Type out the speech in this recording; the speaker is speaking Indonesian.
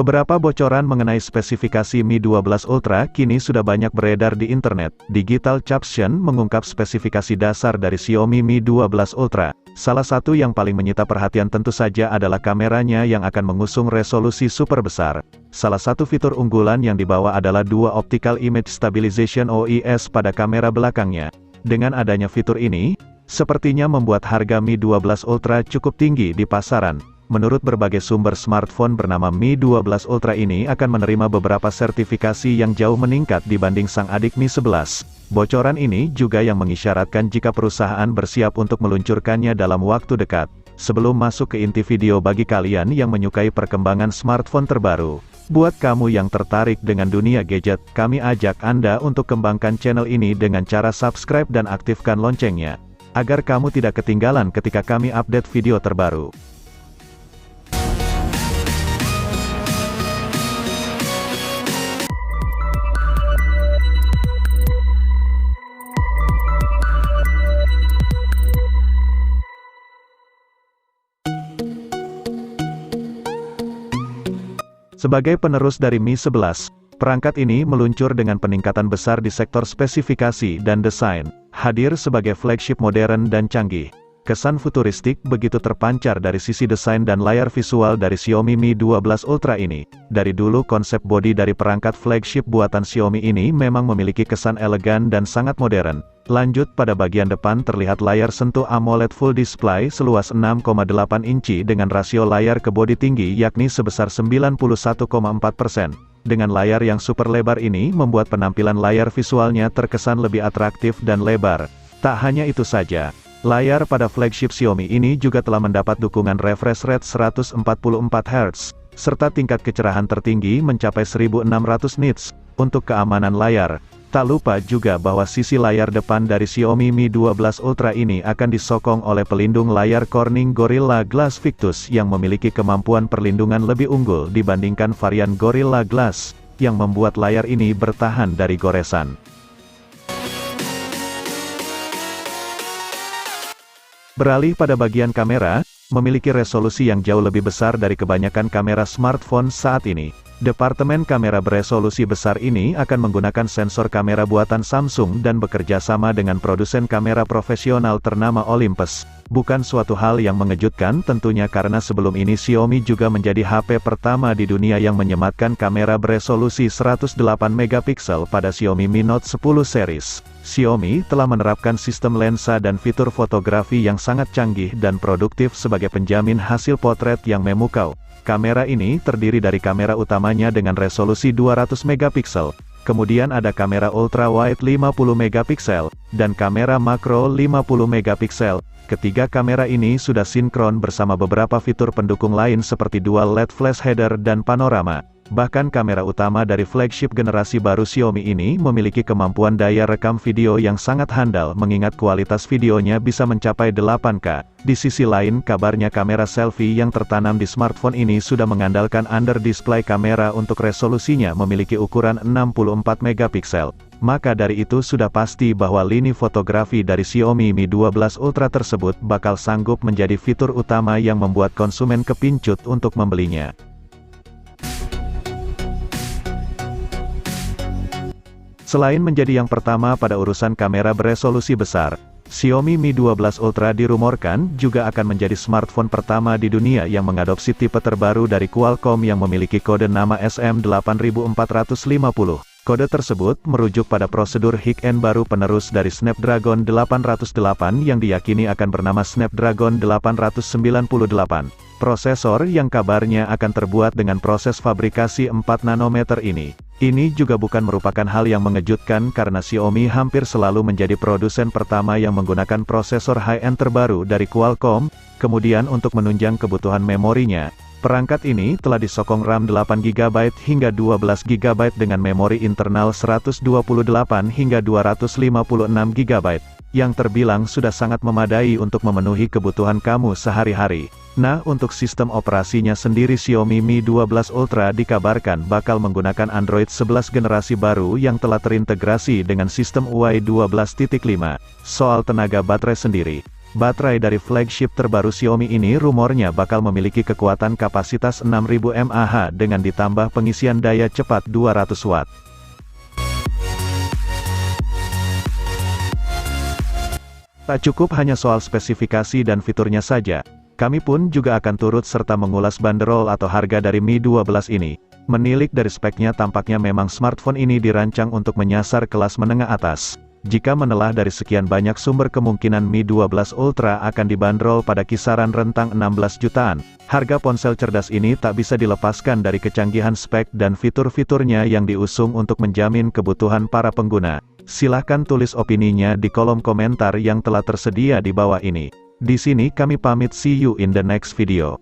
Beberapa bocoran mengenai spesifikasi Mi 12 Ultra kini sudah banyak beredar di internet. Digital Caption mengungkap spesifikasi dasar dari Xiaomi Mi 12 Ultra. Salah satu yang paling menyita perhatian tentu saja adalah kameranya yang akan mengusung resolusi super besar. Salah satu fitur unggulan yang dibawa adalah Dual Optical Image Stabilization (OIS) pada kamera belakangnya. Dengan adanya fitur ini, sepertinya membuat harga Mi 12 Ultra cukup tinggi di pasaran. Menurut berbagai sumber, smartphone bernama Mi 12 Ultra ini akan menerima beberapa sertifikasi yang jauh meningkat dibanding sang adik Mi 11. Bocoran ini juga yang mengisyaratkan jika perusahaan bersiap untuk meluncurkannya dalam waktu dekat. Sebelum masuk ke inti video, bagi kalian yang menyukai perkembangan smartphone terbaru, buat kamu yang tertarik dengan dunia gadget, kami ajak Anda untuk kembangkan channel ini dengan cara subscribe dan aktifkan loncengnya, agar kamu tidak ketinggalan ketika kami update video terbaru. Sebagai penerus dari Mi 11, perangkat ini meluncur dengan peningkatan besar di sektor spesifikasi dan desain, hadir sebagai flagship modern dan canggih. Kesan futuristik begitu terpancar dari sisi desain dan layar visual dari Xiaomi Mi 12 Ultra ini. Dari dulu konsep bodi dari perangkat flagship buatan Xiaomi ini memang memiliki kesan elegan dan sangat modern. Lanjut, pada bagian depan terlihat layar sentuh AMOLED Full Display seluas 6,8 inci dengan rasio layar ke bodi tinggi yakni sebesar 91,4%. Dengan layar yang super lebar ini membuat penampilan layar visualnya terkesan lebih atraktif dan lebar. Tak hanya itu saja, layar pada flagship Xiaomi ini juga telah mendapat dukungan refresh rate 144 Hz, serta tingkat kecerahan tertinggi mencapai 1600 nits. Untuk keamanan layar, tak lupa juga bahwa sisi layar depan dari Xiaomi Mi 12 Ultra ini akan disokong oleh pelindung layar Corning Gorilla Glass Victus yang memiliki kemampuan perlindungan lebih unggul dibandingkan varian Gorilla Glass, yang membuat layar ini bertahan dari goresan. Beralih pada bagian kamera, memiliki resolusi yang jauh lebih besar dari kebanyakan kamera smartphone saat ini. Departemen kamera beresolusi besar ini akan menggunakan sensor kamera buatan Samsung dan bekerja sama dengan produsen kamera profesional ternama Olympus. Bukan suatu hal yang mengejutkan tentunya, karena sebelum ini Xiaomi juga menjadi HP pertama di dunia yang menyematkan kamera beresolusi 108 megapiksel pada Xiaomi Mi Note 10 series. Xiaomi telah menerapkan sistem lensa dan fitur fotografi yang sangat canggih dan produktif sebagai penjamin hasil potret yang memukau. Kamera ini terdiri dari kamera utamanya dengan resolusi 200 megapiksel, kemudian ada kamera ultra wide 50 megapiksel, dan kamera makro 50 megapiksel. Ketiga kamera ini sudah sinkron bersama beberapa fitur pendukung lain seperti dual LED flash header dan panorama. Bahkan kamera utama dari flagship generasi baru Xiaomi ini memiliki kemampuan daya rekam video yang sangat handal mengingat kualitas videonya bisa mencapai 8K. Di sisi lain, kabarnya kamera selfie yang tertanam di smartphone ini sudah mengandalkan under display kamera untuk resolusinya memiliki ukuran 64 megapiksel. Maka dari itu sudah pasti bahwa lini fotografi dari Xiaomi Mi 12 Ultra tersebut bakal sanggup menjadi fitur utama yang membuat konsumen kepincut untuk membelinya. Selain menjadi yang pertama pada urusan kamera beresolusi besar, Xiaomi Mi 12 Ultra dirumorkan juga akan menjadi smartphone pertama di dunia yang mengadopsi tipe terbaru dari Qualcomm yang memiliki kode nama SM8450. Kode tersebut merujuk pada prosedur high-end baru penerus dari Snapdragon 808 yang diyakini akan bernama Snapdragon 898. Prosesor yang kabarnya akan terbuat dengan proses fabrikasi 4 nanometer ini. Ini juga bukan merupakan hal yang mengejutkan karena Xiaomi hampir selalu menjadi produsen pertama yang menggunakan prosesor high-end terbaru dari Qualcomm. Kemudian untuk menunjang kebutuhan memorinya, perangkat ini telah disokong RAM 8GB hingga 12GB dengan memori internal 128 hingga 256GB, yang terbilang sudah sangat memadai untuk memenuhi kebutuhan kamu sehari-hari. Nah, untuk sistem operasinya sendiri Xiaomi Mi 12 Ultra dikabarkan bakal menggunakan Android 11 generasi baru yang telah terintegrasi dengan sistem UI 12.5. Soal tenaga baterai sendiri, Baterai dari flagship terbaru Xiaomi ini rumornya bakal memiliki kekuatan kapasitas 6000 mAh dengan ditambah pengisian daya cepat 200 Watt. Tak cukup hanya soal spesifikasi dan fiturnya saja, kami pun juga akan turut serta mengulas banderol atau harga dari Mi 12 ini. Menilik dari speknya, tampaknya memang smartphone ini dirancang untuk menyasar kelas menengah atas. Jika menelah dari sekian banyak sumber, kemungkinan Mi 12 Ultra akan dibanderol pada kisaran rentang 16 jutaan. Harga ponsel cerdas ini tak bisa dilepaskan dari kecanggihan spek dan fitur-fiturnya yang diusung untuk menjamin kebutuhan para pengguna. Silahkan tulis opininya di kolom komentar yang telah tersedia di bawah ini. Di sini kami pamit, see you in the next video.